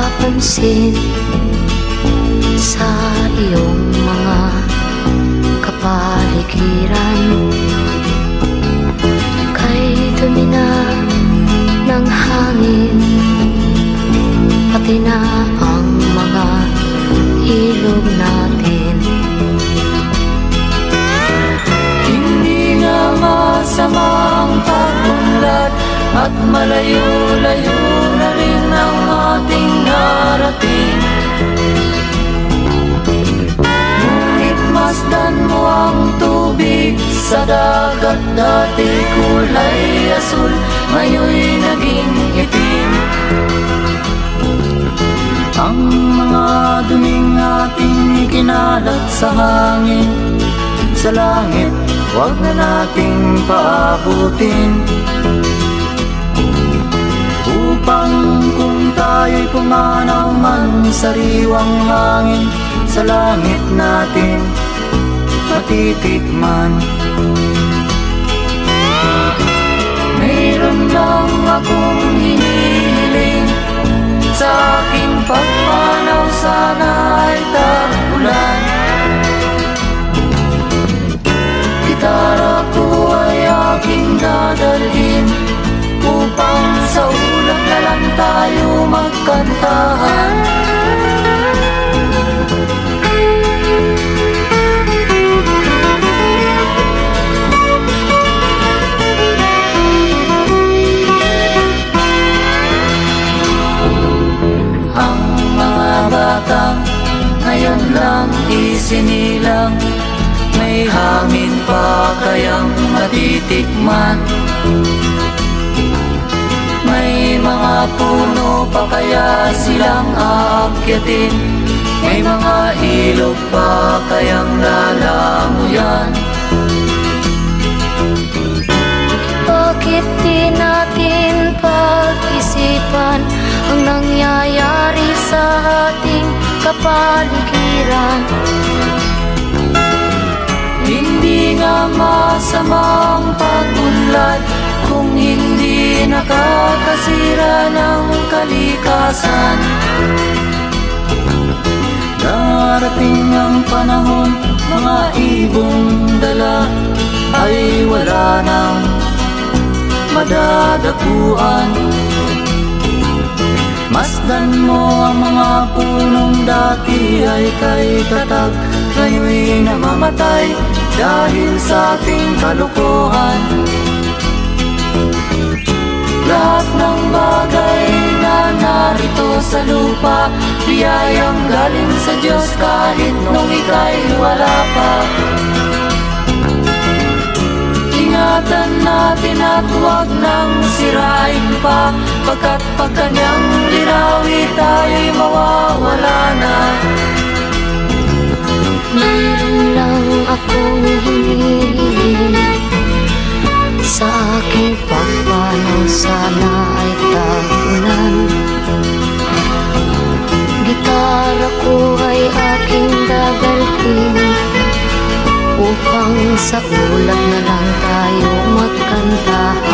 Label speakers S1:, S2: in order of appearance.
S1: napapansin sa iyong mga kapaligiran. Kay dumi na ng hangin, pati na ang mga ilog natin.
S2: Hindi nga masama ang pag-unlad, at malayo-layo na rin ang ating narating. Ngunit masdan mo ang tubig sa dagat, dati kulay asul, ngayon'y naging itim. Ang mga duming ating ikinalat sa hangin, sa langit, huwag na nating paabutin. Upang kung tayo'y pumanaw man sa riwang hangin, sa langit natin matitikman. Mayroon lang akong hinihiling, sa aking pagpanaw sana ay tagulan. Gitara ko ay aking dadalhin, upang sa ulap na lang tayo magkantahan. Ang mga batang ngayon lang isinilang, may hangin pa kayang matitikman? May mga puno pa kaya silang aakyatin? May mga ilog pa kayang lalamuyan?
S1: Bakit di natin pag-isipan ang nangyayari sa ating kapaligiran?
S2: Hindi nga masama ang pag-unlad, kung hindi nakakasira ng kalikasan. Darating ang panahon, mga ibong dala ay wala nang madadapuan. Masdan mo ang mga punong dati ay kay tatag, ngayon'y namamatay dahil sa ating kalokohan. Lahat ng bagay na narito sa lupa, biyayang galing sa Diyos kahit nung ika'y wala pa. Ingatan natin at huwag nang sirain pa, pagkat pag kanyang linawi tayo'y mawawala na.
S1: Meron lang akong hinihiling, sa aking pagpanaw sana ay tagulan. Gitara ko ay aking dadalhin, upang sa ulap na lang tayo magkantahan.